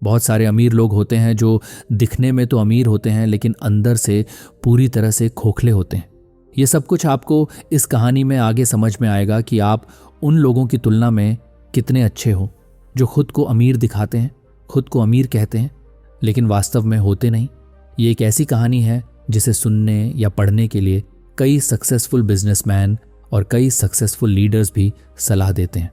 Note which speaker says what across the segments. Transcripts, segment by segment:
Speaker 1: बहुत सारे अमीर लोग होते हैं जो दिखने में तो अमीर होते हैं लेकिन अंदर से पूरी तरह से खोखले होते हैं। ये सब कुछ आपको इस कहानी में आगे समझ में आएगा कि आप उन लोगों की तुलना में कितने अच्छे हो जो खुद को अमीर दिखाते हैं, खुद को अमीर कहते हैं, लेकिन वास्तव में होते नहीं। ये एक ऐसी कहानी है जिसे सुनने या पढ़ने के लिए कई सक्सेसफुल बिजनेसमैन और कई सक्सेसफुल लीडर्स भी सलाह देते हैं।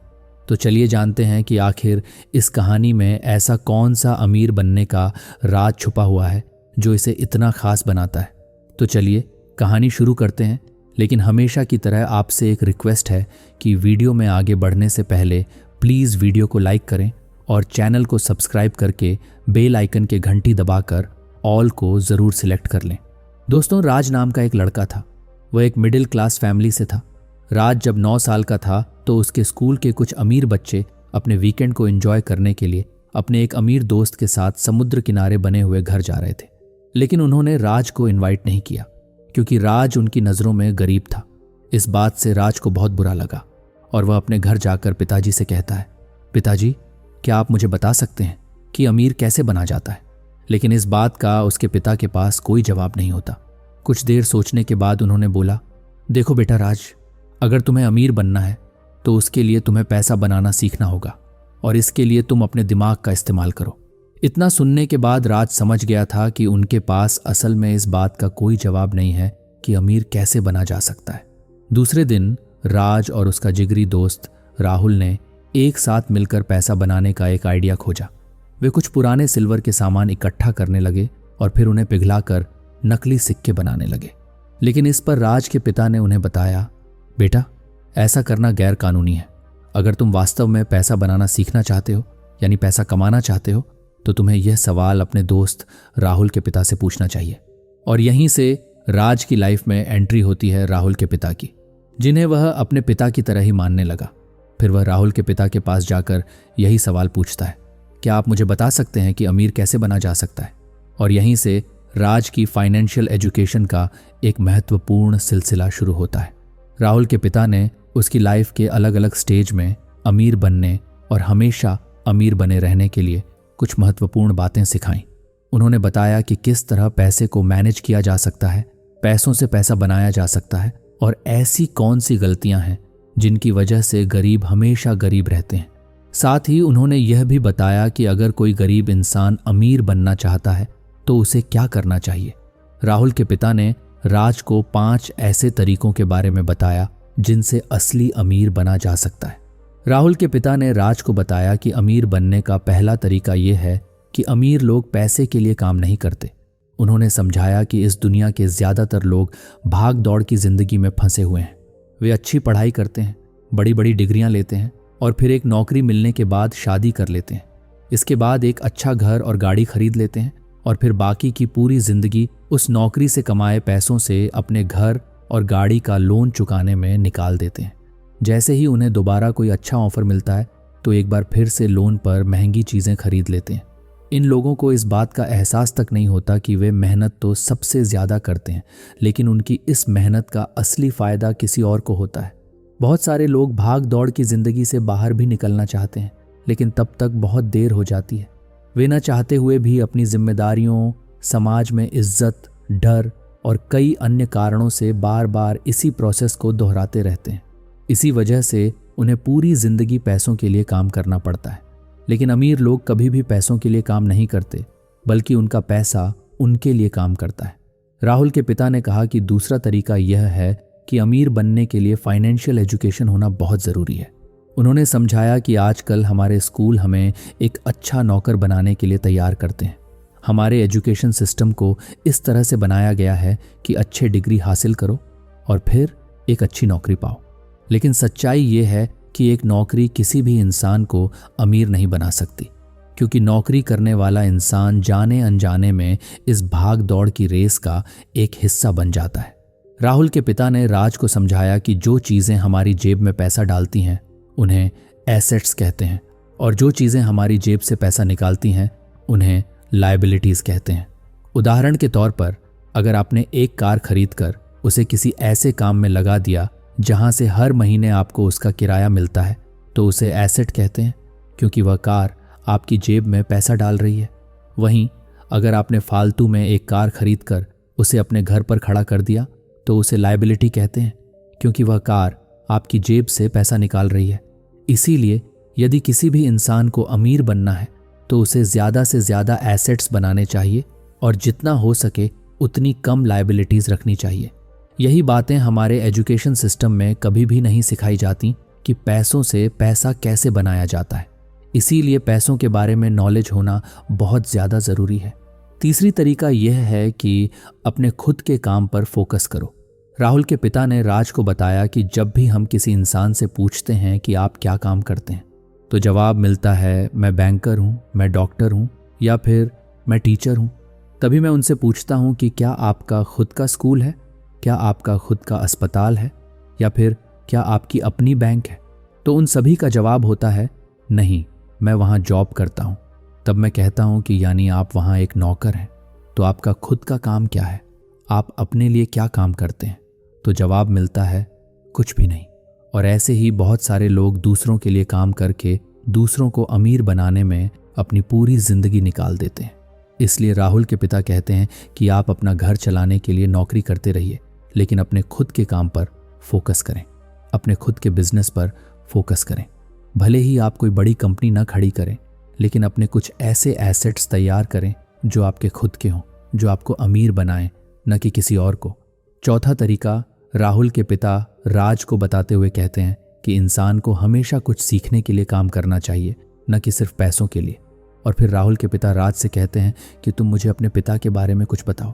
Speaker 1: तो चलिए जानते हैं कि आखिर इस कहानी में ऐसा कौन सा अमीर बनने का राज छुपा हुआ है जो इसे इतना खास बनाता है। तो चलिए कहानी शुरू करते हैं, लेकिन हमेशा की तरह आपसे एक रिक्वेस्ट है कि वीडियो में आगे बढ़ने से पहले प्लीज़ वीडियो को लाइक करें और चैनल को सब्सक्राइब करके बेल आइकन के घंटी दबाकर ऑल को ज़रूर सिलेक्ट कर लें। दोस्तों, राज नाम का एक लड़का था। वह एक मिडिल क्लास फैमिली से था। राज जब 9 साल का था तो उसके स्कूल के कुछ अमीर बच्चे अपने वीकेंड को एंजॉय करने के लिए अपने एक अमीर दोस्त के साथ समुद्र किनारे बने हुए घर जा रहे थे। लेकिन उन्होंने राज को इनवाइट नहीं किया क्योंकि राज उनकी नज़रों में गरीब था। इस बात से राज को बहुत बुरा लगा और वह अपने घर जाकर पिताजी से कहता है, पिताजी, क्या आप मुझे बता सकते हैं कि अमीर कैसे बना जाता है? लेकिन इस बात का उसके पिता के पास कोई जवाब नहीं होता। कुछ देर सोचने के बाद उन्होंने बोला, देखो बेटा राज, अगर तुम्हें अमीर बनना है तो उसके लिए तुम्हें पैसा बनाना सीखना होगा और इसके लिए तुम अपने दिमाग का इस्तेमाल करो। इतना सुनने के बाद राज समझ गया था कि उनके पास असल में इस बात का कोई जवाब नहीं है कि अमीर कैसे बना जा सकता है। दूसरे दिन राज और उसका जिगरी दोस्त राहुल ने एक साथ मिलकर पैसा बनाने का एक आइडिया खोजा। वे कुछ पुराने सिल्वर के सामान इकट्ठा करने लगे और फिर उन्हें पिघलाकर नकली सिक्के बनाने लगे। लेकिन इस पर राज के पिता ने उन्हें बताया, बेटा, ऐसा करना गैर कानूनी है। अगर तुम वास्तव में पैसा बनाना सीखना चाहते हो, यानी पैसा कमाना चाहते हो, तो तुम्हें यह सवाल अपने दोस्त राहुल के पिता से पूछना चाहिए। और यहीं से राज की लाइफ में एंट्री होती है राहुल के पिता की, जिन्हें वह अपने पिता की तरह ही मानने लगा। फिर वह राहुल के पिता के पास जाकर यही सवाल पूछता है, क्या आप मुझे बता सकते हैं कि अमीर कैसे बना जा सकता है? और यहीं से राज की फाइनेंशियल एजुकेशन का एक महत्वपूर्ण सिलसिला शुरू होता है। राहुल के पिता ने उसकी लाइफ के अलग अलग स्टेज में अमीर बनने और हमेशा अमीर बने रहने के लिए कुछ महत्वपूर्ण बातें सिखाईं। उन्होंने बताया कि किस तरह पैसे को मैनेज किया जा सकता है, पैसों से पैसा बनाया जा सकता है और ऐसी कौन सी गलतियां हैं जिनकी वजह से गरीब हमेशा गरीब रहते हैं। साथ ही उन्होंने यह भी बताया कि अगर कोई गरीब इंसान अमीर बनना चाहता है तो उसे क्या करना चाहिए। राहुल के पिता ने राज को 5 ऐसे तरीकों के बारे में बताया जिनसे असली अमीर बना जा सकता है। राहुल के पिता ने राज को बताया कि अमीर बनने का पहला तरीका यह है कि अमीर लोग पैसे के लिए काम नहीं करते। उन्होंने समझाया कि इस दुनिया के ज़्यादातर लोग भाग दौड़ की ज़िंदगी में फंसे हुए हैं। वे अच्छी पढ़ाई करते हैं, बड़ी बड़ी डिग्रियां लेते हैं और फिर एक नौकरी मिलने के बाद शादी कर लेते हैं। इसके बाद एक अच्छा घर और गाड़ी खरीद लेते हैं और फिर बाकी की पूरी ज़िंदगी उस नौकरी से कमाए पैसों से अपने घर और गाड़ी का लोन चुकाने में निकाल देते हैं। जैसे ही उन्हें दोबारा कोई अच्छा ऑफर मिलता है तो एक बार फिर से लोन पर महंगी चीज़ें खरीद लेते हैं। इन लोगों को इस बात का एहसास तक नहीं होता कि वे मेहनत तो सबसे ज़्यादा करते हैं, लेकिन उनकी इस मेहनत का असली फ़ायदा किसी और को होता है। बहुत सारे लोग भाग दौड़ की ज़िंदगी से बाहर भी निकलना चाहते हैं, लेकिन तब तक बहुत देर हो जाती है। वे न चाहते हुए भी अपनी जिम्मेदारियों, समाज में इज्जत, डर और कई अन्य कारणों से बार बार इसी प्रोसेस को दोहराते रहते हैं। इसी वजह से उन्हें पूरी ज़िंदगी पैसों के लिए काम करना पड़ता है। लेकिन अमीर लोग कभी भी पैसों के लिए काम नहीं करते, बल्कि उनका पैसा उनके लिए काम करता है। राहुल के पिता ने कहा कि दूसरा तरीका यह है कि अमीर बनने के लिए फाइनेंशियल एजुकेशन होना बहुत ज़रूरी है। उन्होंने समझाया कि आजकल हमारे स्कूल हमें एक अच्छा नौकर बनाने के लिए तैयार करते हैं। हमारे एजुकेशन सिस्टम को इस तरह से बनाया गया है कि अच्छे डिग्री हासिल करो और फिर एक अच्छी नौकरी पाओ। लेकिन सच्चाई ये है कि एक नौकरी किसी भी इंसान को अमीर नहीं बना सकती, क्योंकि नौकरी करने वाला इंसान जाने अनजाने में इस भाग दौड़ की रेस का एक हिस्सा बन जाता है। राहुल के पिता ने राज को समझाया कि जो चीज़ें हमारी जेब में पैसा डालती हैं उन्हें एसेट्स कहते हैं और जो चीज़ें हमारी जेब से पैसा निकालती हैं उन्हें लायबिलिटीज़ कहते हैं। उदाहरण के तौर पर अगर आपने एक कार खरीद कर उसे किसी ऐसे काम में लगा दिया जहां से हर महीने आपको उसका किराया मिलता है तो उसे एसेट कहते हैं, क्योंकि वह कार आपकी जेब में पैसा डाल रही है। वहीं अगर आपने फालतू में एक कार खरीद कर उसे अपने घर पर खड़ा कर दिया तो उसे लायबिलिटी कहते हैं, क्योंकि वह कार आपकी जेब से पैसा निकाल रही है। इसीलिए यदि किसी भी इंसान को अमीर बनना है तो उसे ज़्यादा से ज़्यादा एसेट्स बनाने चाहिए और जितना हो सके उतनी कम लायबिलिटीज़ रखनी चाहिए। यही बातें हमारे एजुकेशन सिस्टम में कभी भी नहीं सिखाई जाती कि पैसों से पैसा कैसे बनाया जाता है। इसीलिए पैसों के बारे में नॉलेज होना बहुत ज़्यादा ज़रूरी है। तीसरी तरीका यह है कि अपने खुद के काम पर फोकस करो। राहुल के पिता ने राज को बताया कि जब भी हम किसी इंसान से पूछते हैं कि आप क्या काम करते हैं तो जवाब मिलता है मैं बैंकर हूँ, मैं डॉक्टर हूँ या फिर मैं टीचर हूँ। तभी मैं उनसे पूछता हूँ कि क्या आपका खुद का स्कूल है, क्या आपका खुद का अस्पताल है या फिर क्या आपकी अपनी बैंक है। तो उन सभी का जवाब होता है नहीं, मैं वहाँ जॉब करता हूँ। तब मैं कहता हूँ कि यानी आप वहाँ एक नौकर हैं, तो आपका खुद का काम क्या है, आप अपने लिए क्या काम करते हैं। तो जवाब मिलता है कुछ भी नहीं। और ऐसे ही बहुत सारे लोग दूसरों के लिए काम करके दूसरों को अमीर बनाने में अपनी पूरी जिंदगी निकाल देते हैं। इसलिए राहुल के पिता कहते हैं कि आप अपना घर चलाने के लिए नौकरी करते रहिए, लेकिन अपने खुद के काम पर फोकस करें, अपने खुद के बिजनेस पर फोकस करें। भले ही आप कोई बड़ी कंपनी ना खड़ी करें, लेकिन अपने कुछ ऐसे एसेट्स तैयार करें जो आपके खुद के हों, जो आपको अमीर बनाएं, न कि किसी और को। चौथा तरीका राहुल के पिता राज को बताते हुए कहते हैं कि इंसान को हमेशा कुछ सीखने के लिए काम करना चाहिए, न कि सिर्फ पैसों के लिए। और फिर राहुल के पिता राज से कहते हैं कि तुम मुझे अपने पिता के बारे में कुछ बताओ,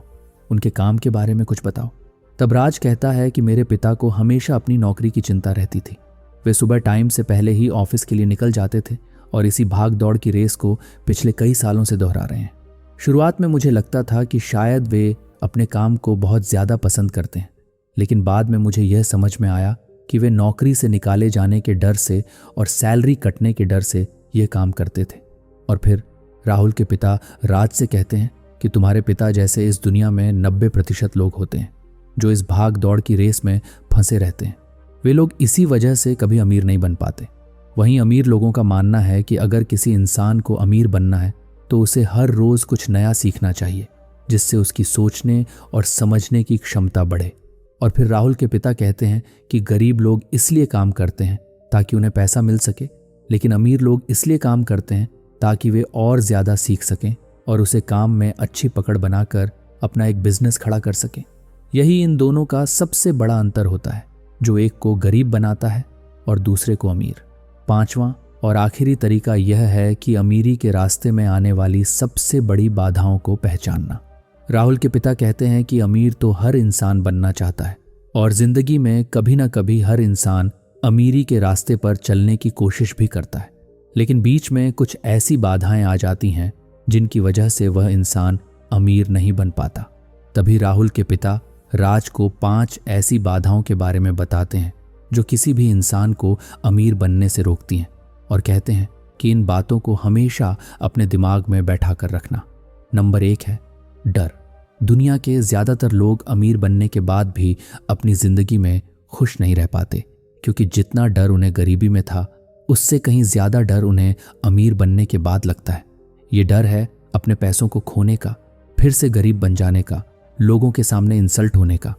Speaker 1: उनके काम के बारे में कुछ बताओ। तब राज कहता है कि मेरे पिता को हमेशा अपनी नौकरी की चिंता रहती थी। वे सुबह टाइम से पहले ही ऑफिस के लिए निकल जाते थे और इसी भाग दौड़ की रेस को पिछले कई सालों से दोहरा रहे हैं। शुरुआत में मुझे लगता था कि शायद वे अपने काम को बहुत ज़्यादा पसंद करते हैं, लेकिन बाद में मुझे यह समझ में आया कि वे नौकरी से निकाले जाने के डर से और सैलरी कटने के डर से यह काम करते थे। और फिर राहुल के पिता राज से कहते हैं कि तुम्हारे पिता जैसे इस दुनिया में 90% लोग होते हैं जो इस भाग दौड़ की रेस में फंसे रहते हैं। वे लोग इसी वजह से कभी अमीर नहीं बन पाते। वहीं अमीर लोगों का मानना है कि अगर किसी इंसान को अमीर बनना है तो उसे हर रोज कुछ नया सीखना चाहिए, जिससे उसकी सोचने और समझने की क्षमता बढ़े। और फिर राहुल के पिता कहते हैं कि गरीब लोग इसलिए काम करते हैं ताकि उन्हें पैसा मिल सके, लेकिन अमीर लोग इसलिए काम करते हैं ताकि वे और ज़्यादा सीख सकें और उसे काम में अच्छी पकड़ बनाकर अपना एक बिजनेस खड़ा कर सकें। यही इन दोनों का सबसे बड़ा अंतर होता है, जो एक को गरीब बनाता है और दूसरे को अमीर। पांचवा और आखिरी तरीका यह है कि अमीरी के रास्ते में आने वाली सबसे बड़ी बाधाओं को पहचानना। राहुल के पिता कहते हैं कि अमीर तो हर इंसान बनना चाहता है और जिंदगी में कभी ना कभी हर इंसान अमीरी के रास्ते पर चलने की कोशिश भी करता है, लेकिन बीच में कुछ ऐसी बाधाएं आ जाती हैं जिनकी वजह से वह इंसान अमीर नहीं बन पाता। तभी राहुल के पिता राज को 5 ऐसी बाधाओं के बारे में बताते हैं जो किसी भी इंसान को अमीर बनने से रोकती हैं, और कहते हैं कि इन बातों को हमेशा अपने दिमाग में बैठा कर रखना। नंबर 1 है डर। दुनिया के ज़्यादातर लोग अमीर बनने के बाद भी अपनी ज़िंदगी में खुश नहीं रह पाते, क्योंकि जितना डर उन्हें गरीबी में था उससे कहीं ज़्यादा डर उन्हें अमीर बनने के बाद लगता है। ये डर है अपने पैसों को खोने का, फिर से गरीब बन जाने का, लोगों के सामने इंसल्ट होने का।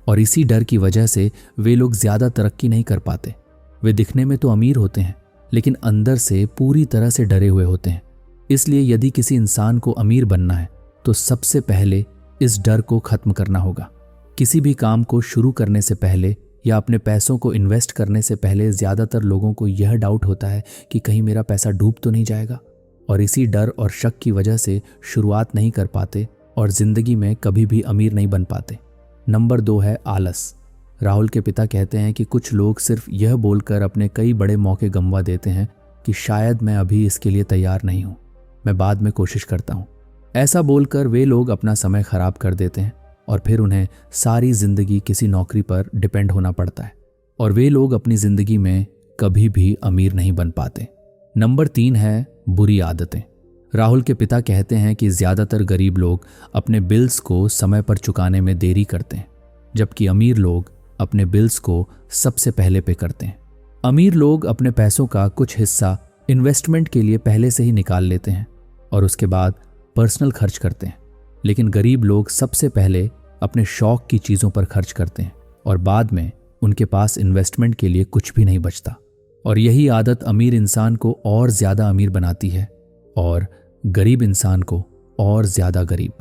Speaker 1: और इसी डर की वजह से वे लोग ज़्यादा तरक्की नहीं कर पाते। वे दिखने में तो अमीर होते हैं, लेकिन अंदर से पूरी तरह से डरे हुए होते हैं। इसलिए यदि किसी इंसान को अमीर बनना है तो सबसे पहले इस डर को खत्म करना होगा। किसी भी काम को शुरू करने से पहले या अपने पैसों को इन्वेस्ट करने से पहले ज़्यादातर लोगों को यह डाउट होता है कि कहीं मेरा पैसा डूब तो नहीं जाएगा, और इसी डर और शक की वजह से शुरुआत नहीं कर पाते और ज़िंदगी में कभी भी अमीर नहीं बन पाते। नंबर 2 है आलस। राहुल के पिता कहते हैं कि कुछ लोग सिर्फ यह बोलकर अपने कई बड़े मौके गंवा देते हैं कि शायद मैं अभी इसके लिए तैयार नहीं हूँ, मैं बाद में कोशिश करता हूँ। ऐसा बोलकर वे लोग अपना समय खराब कर देते हैं और फिर उन्हें सारी जिंदगी किसी नौकरी पर डिपेंड होना पड़ता है, और वे लोग अपनी जिंदगी में कभी भी अमीर नहीं बन पाते। नंबर 3 है बुरी आदतें। राहुल के पिता कहते हैं कि ज़्यादातर गरीब लोग अपने बिल्स को समय पर चुकाने में देरी करते हैं, जबकि अमीर लोग अपने बिल्स को सबसे पहले पे करते हैं। अमीर लोग अपने पैसों का कुछ हिस्सा इन्वेस्टमेंट के लिए पहले से ही निकाल लेते हैं और उसके बाद पर्सनल खर्च करते हैं। लेकिन गरीब लोग सबसे पहले अपने शौक की चीज़ों पर खर्च करते हैं और बाद में उनके पास इन्वेस्टमेंट के लिए कुछ भी नहीं बचता। और यही आदत अमीर इंसान को और ज़्यादा अमीर बनाती है और गरीब इंसान को और ज़्यादा गरीब।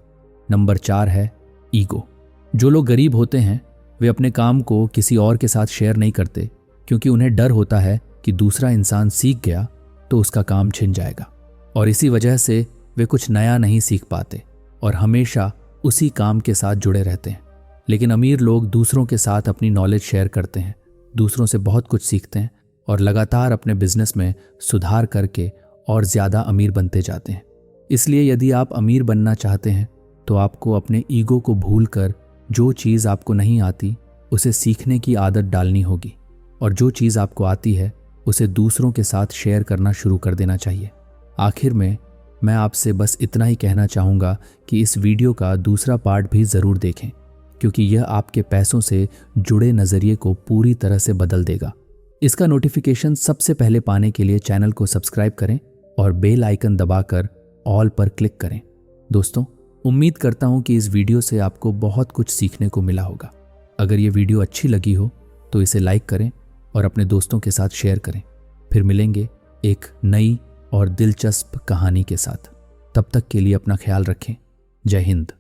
Speaker 1: नंबर 4 है ईगो। जो लोग गरीब होते हैं वे अपने काम को किसी और के साथ शेयर नहीं करते, क्योंकि उन्हें डर होता है कि दूसरा इंसान सीख गया तो उसका काम छिन जाएगा, और इसी वजह से वे कुछ नया नहीं सीख पाते और हमेशा उसी काम के साथ जुड़े रहते हैं। लेकिन अमीर लोग दूसरों के साथ अपनी नॉलेज शेयर करते हैं, दूसरों से बहुत कुछ सीखते हैं और लगातार अपने बिजनेस में सुधार करके और ज़्यादा अमीर बनते जाते हैं। इसलिए यदि आप अमीर बनना चाहते हैं तो आपको अपने ईगो को भूलकर जो चीज़ आपको नहीं आती उसे सीखने की आदत डालनी होगी, और जो चीज़ आपको आती है उसे दूसरों के साथ शेयर करना शुरू कर देना चाहिए। आखिर में मैं आपसे बस इतना ही कहना चाहूँगा कि इस वीडियो का दूसरा पार्ट भी ज़रूर देखें, क्योंकि यह आपके पैसों से जुड़े नज़रिए को पूरी तरह से बदल देगा। इसका नोटिफिकेशन सबसे पहले पाने के लिए चैनल को सब्सक्राइब करें और बेल आइकन दबाकर ऑल पर क्लिक करें। दोस्तों, उम्मीद करता हूँ कि इस वीडियो से आपको बहुत कुछ सीखने को मिला होगा। अगर ये वीडियो अच्छी लगी हो तो इसे लाइक करें और अपने दोस्तों के साथ शेयर करें। फिर मिलेंगे एक नई और दिलचस्प कहानी के साथ। तब तक के लिए अपना ख्याल रखें। जय हिंद।